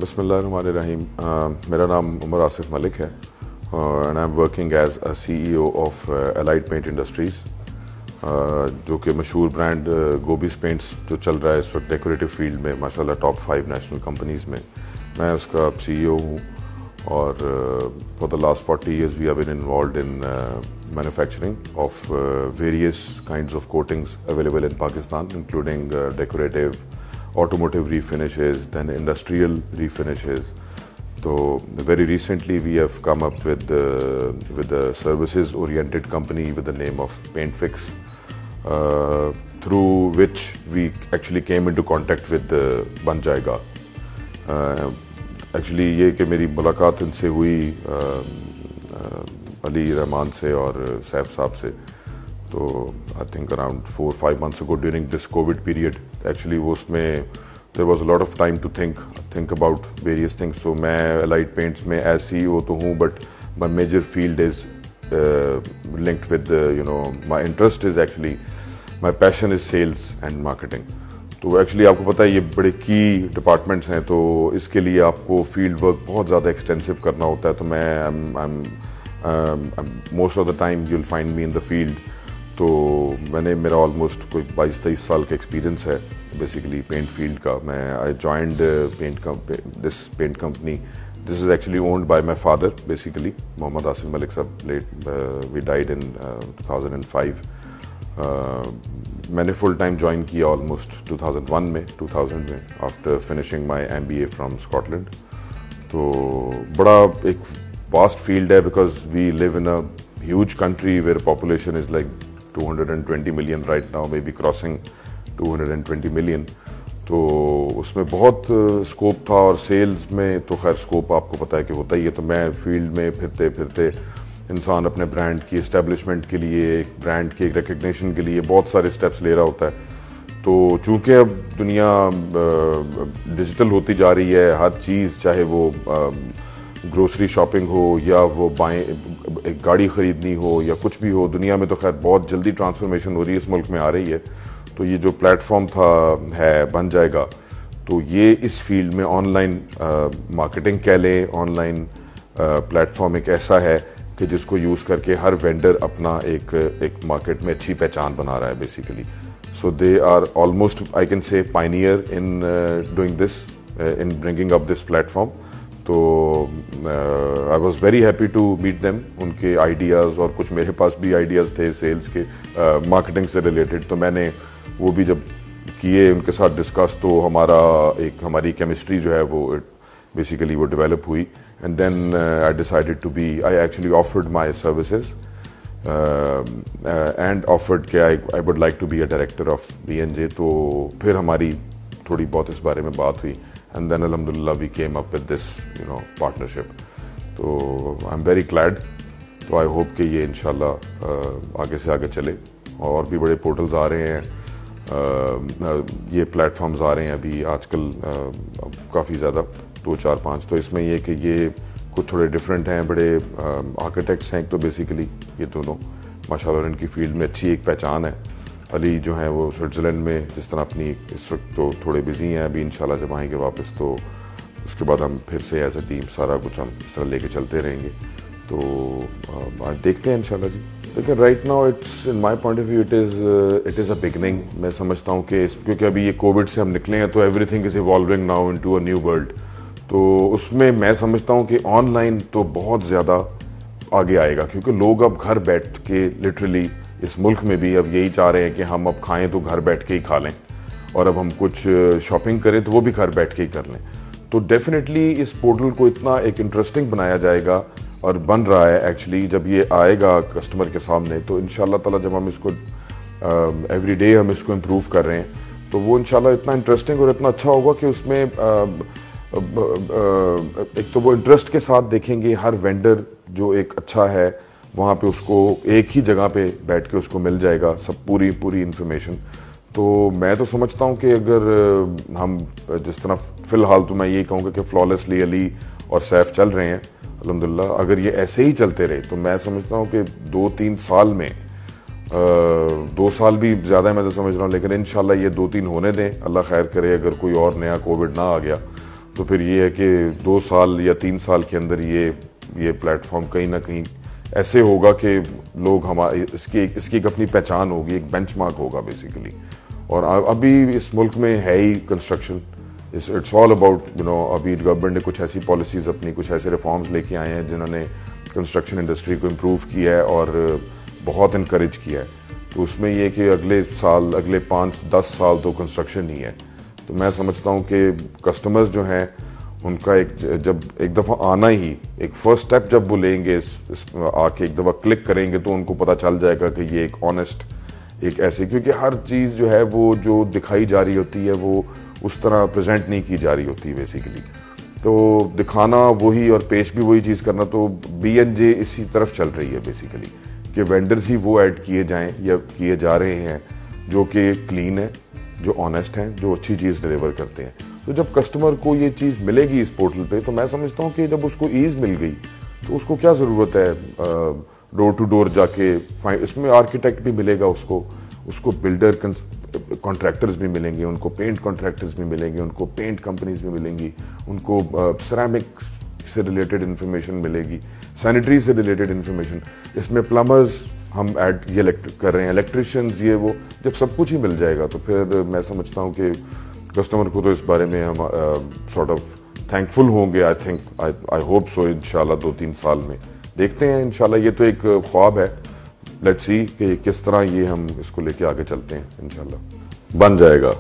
बिस्मिल्लाहिर्रहमानिर्रहीम। मेरा नाम उमर आसिफ मलिक है and I am working as a CEO of Allied Paint Industries, जो कि मशहूर ब्रांड गोबीज पेंट्स जो चल रहा है इस वक्त डेकोरेटिव फील्ड में माशाल्लाह टॉप 5 नेशनल कंपनीज़ में मैं उसका CEO हूँ। और for the last 40 years we have been involved in manufacturing of various kinds of coatings available in Pakistan, including decorative, automotive refinishes, then industrial refinishes. So very recently we have come up with a services oriented company with the name of PaintFix, through which we actually came into contact with बन जाएगा। Actually ये कि मेरी मुलाकात इनसे हुई अली रहमान से और सैफ साहब से, तो I think around 4-5 months ago during this COVID period actually वो उसमें there was a lot of time to think about various things. So मैं एलाइड पेंट्स में एज CEO तो हूँ, but my major field is linked with my interest is actually, my passion is sales and marketing. तो actually आपको पता है ये बड़े की डिपार्टमेंट्स हैं, तो इसके लिए आपको फील्ड वर्क बहुत ज़्यादा एक्सटेंसिव करना होता है। तो मैं most of the time you will find me in the field. तो मैंने मेरा ऑलमोस्ट कोई 22-23 साल का एक्सपीरियंस है बेसिकली पेंट फील्ड का। मैं I joined this paint company, this is actually owned by my father basically, Mohammad Asif Malik sahab, late we died in 2005। मैंने फुल टाइम ज्वाइन किया ऑलमोस्ट 2000 में after finishing my MBA from Scotland. तो बड़ा एक vast field है because we live in a huge country where population is like 220 million right now, maybe crossing 220 million। तो उसमें बहुत स्कोप था, और सेल्स में तो खैर स्कोप आपको पता है कि होता ही है। तो मैं फील्ड में फिरते फिरते इंसान अपने ब्रांड की एस्टेब्लिशमेंट के लिए, एक ब्रांड की एक रिकग्निशन के लिए बहुत सारे स्टेप्स ले रहा होता है। तो चूँकि अब दुनिया डिजिटल होती जा रही है, हर चीज़ चाहे वो ग्रोसरी शॉपिंग हो या वो एक गाड़ी ख़रीदनी हो या कुछ भी हो, दुनिया में तो खैर बहुत जल्दी ट्रांसफॉर्मेशन हो रही है, इस मुल्क में आ रही है। तो ये जो प्लेटफॉर्म बन जाएगा, तो ये इस फील्ड में ऑनलाइन मार्केटिंग कह लें, ऑनलाइन प्लेटफॉर्म एक ऐसा है कि जिसको यूज़ करके हर वेंडर अपना एक मार्केट में अच्छी पहचान बना रहा है basically. So they are almost I can say pioneer in doing this, in bringing up this platform. तो I was very happy to meet them. उनके आइडियाज़ और कुछ मेरे पास भी आइडियाज़ थे सेल्स के, मार्केटिंग से रिलेटेड, तो मैंने वो भी जब किए उनके साथ डिस्कस, तो हमारी केमिस्ट्री जो है वो बेसिकली वो डेवलप हुई। And then I decided to be, I actually offered my services and offered के I would like to be a director of BNJ। तो फिर हमारी थोड़ी बहुत इस बारे में बात हुई, and then alhamdulillah we came up with this partnership. तो I'm very glad। तो I hope कि ये इंशाल्लाह आगे से आगे चले, और भी बड़े पोर्टल्स आ रहे हैं, ये प्लेटफॉर्म्स आ रहे हैं अभी आजकल काफ़ी ज़्यादा, 2-4-5। तो इसमें ये कि ये कुछ थोड़े डिफरेंट हैं, बड़े आर्किटेक्ट्स हैं तो बेसिकली ये दोनों माशाल्लाह इनकी फील्ड में अच्छी एक पहचान है। अली जो हैं वो स्विट्ज़रलैंड में जिस तरह अपनी इस वक्त तो थोड़े बिजी हैं, अभी इंशाल्लाह जब आएंगे वापस तो उसके बाद हम फिर से एज अ टीम सारा कुछ हम इस तरह लेके चलते रहेंगे। तो देखते हैं इंशाल्लाह जी। लेकिन right now it's in my point of view it is a beginning. मैं समझता हूँ कि क्योंकि अभी ये कोविड से हम निकले हैं तो everything is evolving now into a new world. तो उसमें मैं समझता हूँ कि ऑनलाइन तो बहुत ज़्यादा आगे आएगा, क्योंकि लोग अब घर बैठ के लिटरली इस मुल्क में भी अब यही चाह रहे हैं कि हम अब खाएं तो घर बैठ के ही खा लें, और अब हम कुछ शॉपिंग करें तो वो भी घर बैठ के ही कर लें। तो डेफिनेटली इस पोर्टल को इतना एक इंटरेस्टिंग बनाया जाएगा, और बन रहा है एक्चुअली। जब ये आएगा कस्टमर के सामने तो इंशाल्लाह ताला जब हम इसको एवरी डे हम इसको इम्प्रूव कर रहे हैं, तो वो इंशाल्लाह इतना इंटरेस्टिंग और इतना अच्छा होगा कि उसमें एक तो वो इंटरेस्ट के साथ देखेंगे हर वेंडर जो एक अच्छा है, वहाँ पे उसको एक ही जगह पे बैठ के उसको मिल जाएगा सब पूरी इंफॉर्मेशन। तो मैं तो समझता हूँ कि अगर हम जिस तरह फ़िलहाल तो मैं यही कहूँगा कि फ्लॉलेसली अली और सैफ चल रहे हैं अल्हम्दुलिल्लाह, अगर ये ऐसे ही चलते रहे तो मैं समझता हूँ कि 2-3 साल में 2 साल भी ज़्यादा है मैं तो समझ रहा हूँ, लेकिन इंशाल्लाह ये 2-3 होने दें, अल्लाह खैर करे, अगर कोई और नया कोविड ना आ गया तो फिर ये है कि 2 साल या 3 साल के अंदर ये प्लेटफॉर्म कहीं ना कहीं ऐसे होगा कि लोग हमारे इसकी एक अपनी पहचान होगी, एक बेंचमार्क होगा बेसिकली। और अभी इस मुल्क में है ही कंस्ट्रक्शन, इट्स ऑल अबाउट अभी गवर्नमेंट ने कुछ ऐसी पॉलिसीज अपनी, कुछ ऐसे रिफॉर्म्स लेके आए हैं जिन्होंने कंस्ट्रक्शन इंडस्ट्री को इम्प्रूव किया है और बहुत इनकरेज किया है। तो उसमें ये कि अगले 5-10 साल तो कंस्ट्रक्शन ही है। तो मैं समझता हूँ कि कस्टमर्स जो हैं उनका जब एक दफ़ा आना ही, एक फर्स्ट स्टेप जब वो लेंगे आके एक दफ़ा क्लिक करेंगे तो उनको पता चल जाएगा कि ये एक ऑनेस्ट, एक ऐसे, क्योंकि हर चीज़ जो है वो जो दिखाई जा रही होती है वो उस तरह प्रेजेंट नहीं की जा रही होती बेसिकली। तो दिखाना वही और पेश भी वही चीज़ करना, तो BNJ इसी तरफ चल रही है बेसिकली कि वेंडर्स ही वो ऐड किए जाएं या किए जा रहे हैं जो कि क्लीन है, जो ऑनेस्ट हैं, जो अच्छी चीज़ डिलीवर करते हैं। तो जब कस्टमर को ये चीज़ मिलेगी इस पोर्टल पे, तो मैं समझता हूँ कि जब उसको ईज़ मिल गई तो उसको क्या ज़रूरत है डोर टू डोर जाके। इसमें आर्किटेक्ट भी मिलेगा उसको बिल्डर कॉन्ट्रैक्टर्स भी मिलेंगे, उनको पेंट कॉन्ट्रैक्टर्स भी मिलेंगे, उनको पेंट कंपनीज भी मिलेंगी, उनको सिरेमिक से रिलेटेड इन्फॉर्मेशन मिलेगी, सैनिटरी से रिलेटेड इन्फॉर्मेशन। इसमें प्लम्बर्स हम ऐड ये कर रहे हैं, इलेक्ट्रिशियंस, ये वो, जब सब कुछ ही मिल जाएगा तो फिर मैं समझता हूँ कि कस्टमर को तो इस बारे में हम सॉर्ट ऑफ थैंकफुल होंगे। I hope so. इंशाल्लाह 2-3 साल में देखते हैं, इंशाल्लाह। ये तो एक ख्वाब है, लेट्स सी कि किस तरह ये हम इसको लेके आगे चलते हैं। इंशाल्लाह बन जाएगा।